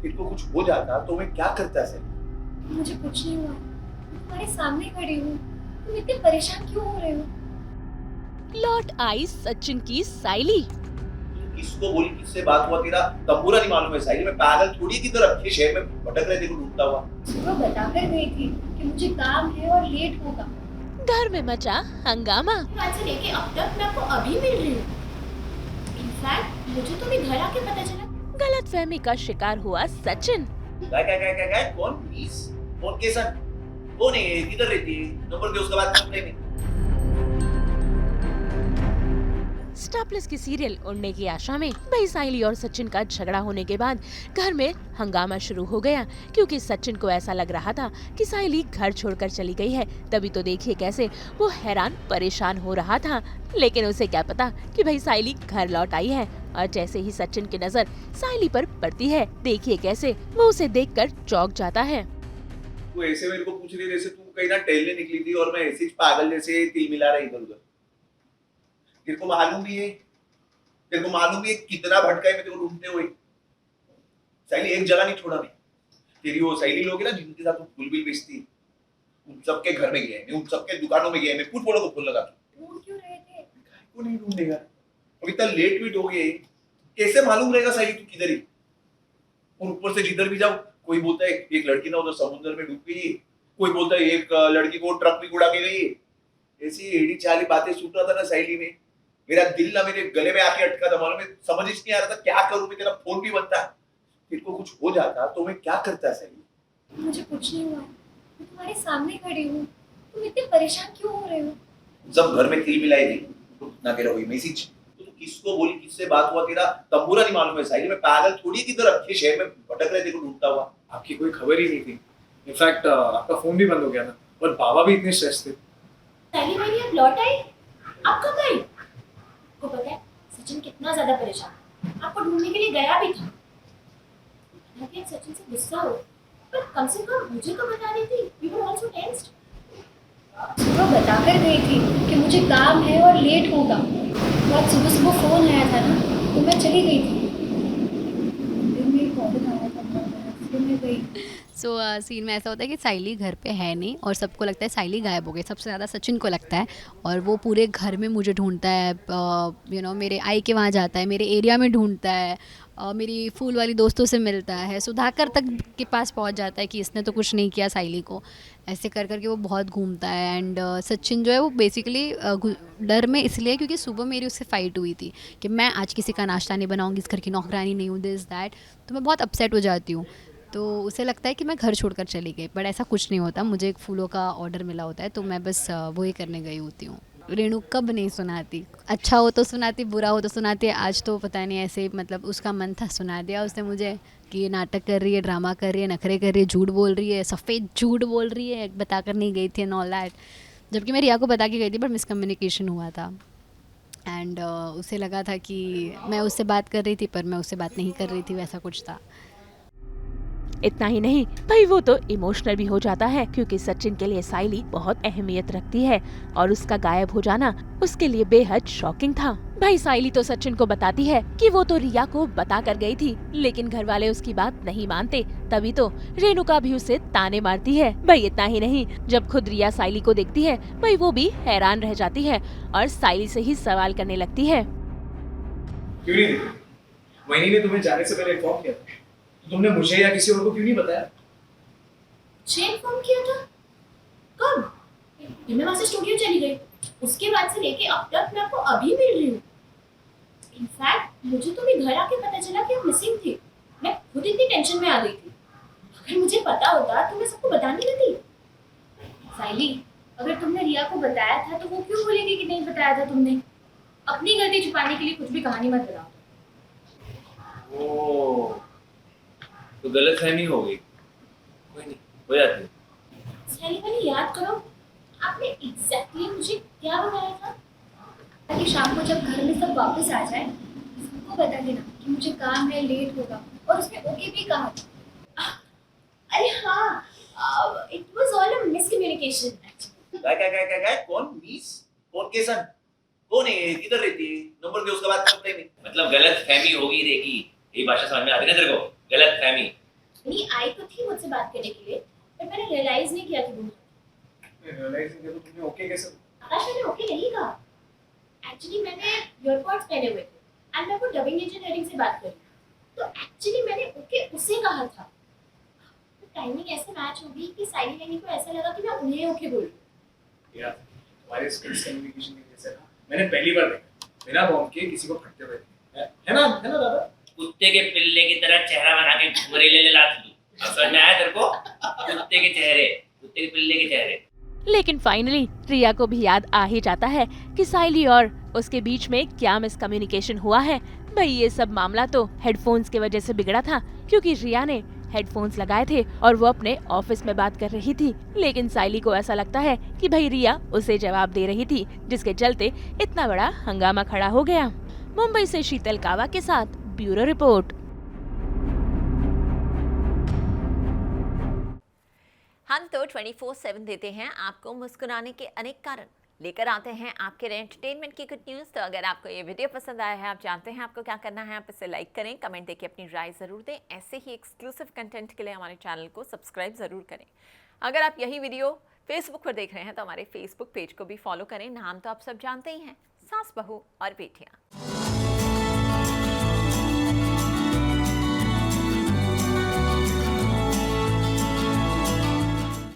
तेरे को कुछ हो जाता तो मैं क्या करता सर? मुझे कुछ नहीं हुआ, मैं तुम्हारे सामने खड़ी हूँ। तुम इतने परेशान क्यों हो रहे हो? लौट आई सचिन की साइली। तू किसको बोली, किससे बात हुआ तेरा? तब पूरा नहीं मालूम है साहिल, मैं पागल थोड़ी की तरह ये शहर में भटक रहे थे ढूंढता हुआ। सुबह बताकर गई थी कि मुझे काम है और लेट होगा। घर में मचा हंगामा। आज से लेके अब तक मैं आपको अभी मिल रही हूँ। इनफैक्ट मुझे तो अभी घर आके पता चला। गलतफहमी का शिकार हुआ सचिन। क्या कौन? प्लीज कौन? केसन कौन है? किधर रहती है? नंबर दे, उसके बाद करते हैं। स्टार प्लस की सीरियल उड़ने की आशा में भाई साइली और सचिन का झगड़ा होने के बाद घर में हंगामा शुरू हो गया, क्योंकि सचिन को ऐसा लग रहा था कि साइली घर छोड़कर चली गई है। तभी तो देखिए कैसे वो हैरान परेशान हो रहा था, लेकिन उसे क्या पता कि भाई साइली घर लौट आई है। और जैसे ही सचिन की नजर साइली पर पड़ती है, देखिए कैसे वो उसे देखकर चौंक जाता है। तू ऐसे मेरे को पूछ रही जैसे तू कहीं ना टहलने निकली थी और मैं ऐसे ही पागल जैसे तिल मिला रहा इधर उधर। तेरे को मालूम भी है, तेरे को मालूम भी है कितना भटका है मैं तेरे को ढूंढते हुए। साइली एक जगह नहीं छोड़ा मैं। तेरी वो साइली लोग है ना जिनके साथ तू फूल भी बेचती, उन सबके घर में गया है मैं, उन सबके दुकानों में गया है मैं, फूल फोड़ो को फूल लगा के। ढूंढ क्यों रहे थे? काय को नहीं ढूंढेगा? अब इतना लेट भी हो गए, कैसे मालूम रहेगा साइली तू किधर है? और ऊपर से जिधर भी जाओ कोई बोलता है एक लड़की ना उधर समुद्र में डूब गई है, कोई बोलता है एक लड़की को ट्रक में उड़ा के गई है। ऐसी एड़ी चाली बातें सुन रहा था ना साइली में, मेरा दिल ना मेरे गले में आके अटका था। मालूम है, समझ ही नहीं आ रहा था क्या करूं मैं। तेरा फोन भी बनता, तेरे को कुछ हो जाता तो मैं क्या करता साइली? मुझे कुछ नहीं हुआ, मैं तुम्हारे सामने खड़ी हूँ। तुम इतने परेशान क्यों हो रहे हो? जब घर में तिल मिलाई थी तो ना तेरा वही मैसेज, तो तू किसको बोली, किससे बात हुआ तेरा? तब पूरा नहीं मालूम है साहिल, मैं पागल थोड़ी की तरह ये शहर में भटक रहे थे ढूंढता हुआ। आपकी कोई खबर ही नहीं थी। इनफैक्ट आपका फोन भी बंद हो गया था और बाबा भी इतने स्ट्रेस थे। पहली बार अब लौट आई, आप कब आई? आपको पता है सचिन कितना ज्यादा परेशान, आपको ढूंढने के लिए गया भी था। हालांकि सचिन से गुस्सा हो, पर कम से कम मुझे तो बता देती। We were also tensed. सुबह बताकर गई थी कि मुझे काम है और लेट होगा। आज सुबह सुबह फोन आया था ना, तो मैं चली गई थी। फिर मेरी कॉल आया था, फिर मैं गई। सीन में ऐसा होता है कि साइली घर पे है नहीं और सबको लगता है साइली गायब हो गई। सबसे ज़्यादा सचिन को लगता है और वो पूरे घर में मुझे ढूंढता है। मेरे आई के वहाँ जाता है, मेरे एरिया में ढूंढता है, मेरी फूल वाली दोस्तों से मिलता है, सुधाकर तक के पास पहुँच जाता है कि इसने तो कुछ नहीं किया साइली को। ऐसे कर करके वो बहुत घूमता है। एंड सचिन जो है वो बेसिकली डर में इसलिए क्योंकि सुबह मेरी उससे फ़ाइट हुई थी कि मैं आज किसी का नाश्ता नहीं बनाऊँगी, इस घर की नौकरानी नहीं हूँ, दिस दैट। तो मैं बहुत अपसेट हो जाती हूँ। तो उसे लगता है कि मैं घर छोड़कर चली गई, बट ऐसा कुछ नहीं होता। मुझे एक फूलों का ऑर्डर मिला होता है तो मैं बस वो ही करने गई होती हूँ। रेणु कब नहीं सुनाती, अच्छा हो तो सुनाती, बुरा हो तो सुनाती। आज तो पता नहीं ऐसे मतलब उसका मन था, सुना दिया उसने मुझे कि ये नाटक कर रही है, ड्रामा कर रही है, नखरे कर रही है, झूठ बोल रही है, सफ़ेद झूठ बोल रही है, बता कर नहीं गई थी एंड ऑल दैट। जबकि मैं रिया को बता के गई थी, बट मिसकम्युनिकेशन हुआ था। एंड उसे लगा था कि मैं उससे बात कर रही थी पर मैं उससे बात नहीं कर रही थी, वैसा कुछ था। इतना ही नहीं, भाई वो तो इमोशनल भी हो जाता है, क्योंकि सचिन के लिए साइली बहुत अहमियत रखती है और उसका गायब हो जाना उसके लिए बेहद शॉकिंग था। भाई साइली तो सचिन को बताती है कि वो तो रिया को बता कर गई थी, लेकिन घर वाले उसकी बात नहीं मानते। तभी तो रेणुका भी उसे ताने मारती है। भाई इतना ही नहीं, जब खुद रिया साइली को देखती है, भाई वो भी हैरान रह जाती है और साइली से ही सवाल करने लगती है। क्यों नहीं देखी? वही ने तुम्हें जाने से पहले इन्फॉर्म किया था, तो तुमने मुझे या किसी और को क्यों नहीं बताया? चेन फोन किया था? कब? मैं वहां से स्टूडियो चली गई। उसके बाद से लेके अब तक मैं आपको अभी मिल रही हूँ। इनफैक्ट मुझे तो भी घर आके पता चला कि आप मिसिंग थी। मैं खुद इतनी टेंशन में आ गई थी। अगर मुझे पता होता तो मैं सबको बता नहीं देती। साइली, अगर तुमने रिया को बताया था तो वो क्यों बोलेगी कि नहीं बताया था तुमने? अपनी गलती छुपाने के लिए कुछ भी कहानी मत बनाओ। ओ, तो गलतफहमी हो गई, कोई नहीं, हो जाती है। साइली, पहले याद करो, आपने एग्जैक्टली मुझे क्या बताया था? ताकि शाम को जब घर में सब वापस आ जाए, सबको बता देना कि मुझे काम है, लेट होगा। और उसने ओके भी कहा था। अरे हाँ, it was all a miscommunication actually. क्या कौन? मिस कौन? केसन कौन है? किधर रहती है? नंबर दे, उसके बाद करते हैं। मतलब गलत फहमी होगी रहेगी, यही भाषा समझ में आती है ना तेरे को? गलत फहमी, से बात करने के लिए, बट मैंने रियलाइज नहीं किया कि वो रियलाइज नहीं किया तो तुमने ओके कैसे? आकाश मैंने ओके नहीं कहा। एक्चुअली मैंने ईयरपॉड्स पहने हुए थे एंड मैं वो डबिंग इंजीनियरिंग से बात कर रही थी, तो एक्चुअली मैंने ओके उसे कहा था। तो टाइमिंग ऐसे मैच हो गई कि साइली लेनी को ऐसा लगा कि मैं उन्हें ओके बोल रही हूँ। यार तुम्हारे स्किल्स कम्युनिकेशन की वजह से ना मैंने पहली बार देखा बिना बॉम्ब के किसी को फटते हुए। है ना दादा? कुत्ते के पिल्ले की तरह चेहरा बना के घुमरेले ले लाती तू। अब समझ में आया तेरे को? कुत्ते के चेहरे, कुत्ते के पिल्ले के चेहरे। लेकिन फाइनली रिया को भी याद आ ही जाता है कि साइली और उसके बीच में क्या मिसकम्युनिकेशन हुआ है। भाई ये सब मामला तो हेडफोन्स की वजह से बिगड़ा था, क्योंकि रिया ने हेडफोन्स लगाए थे और वो अपने ऑफिस में बात कर रही थी, लेकिन साइली को ऐसा लगता है कि भाई रिया उसे जवाब दे रही थी, जिसके चलते इतना बड़ा हंगामा खड़ा हो गया। मुंबई से शीतल कावा के साथ ब्यूरो रिपोर्ट। हम तो 24/7 देते हैं आपको मुस्कुराने के अनेक कारण, लेकर आते हैं आपके लिए एंटरटेनमेंट की गुड न्यूज़। तो अगर आपको ये वीडियो पसंद आया है, आप जानते हैं आपको क्या करना है, आप इसे लाइक करें, कमेंट देके अपनी राय ज़रूर दें। ऐसे ही एक्सक्लूसिव कंटेंट के लिए हमारे चैनल को सब्सक्राइब ज़रूर करें। अगर आप यही वीडियो फेसबुक पर देख रहे हैं तो हमारे फेसबुक पेज को भी फॉलो करें। नाम तो आप सब जानते ही हैं, सास बहू और बेटियाँ।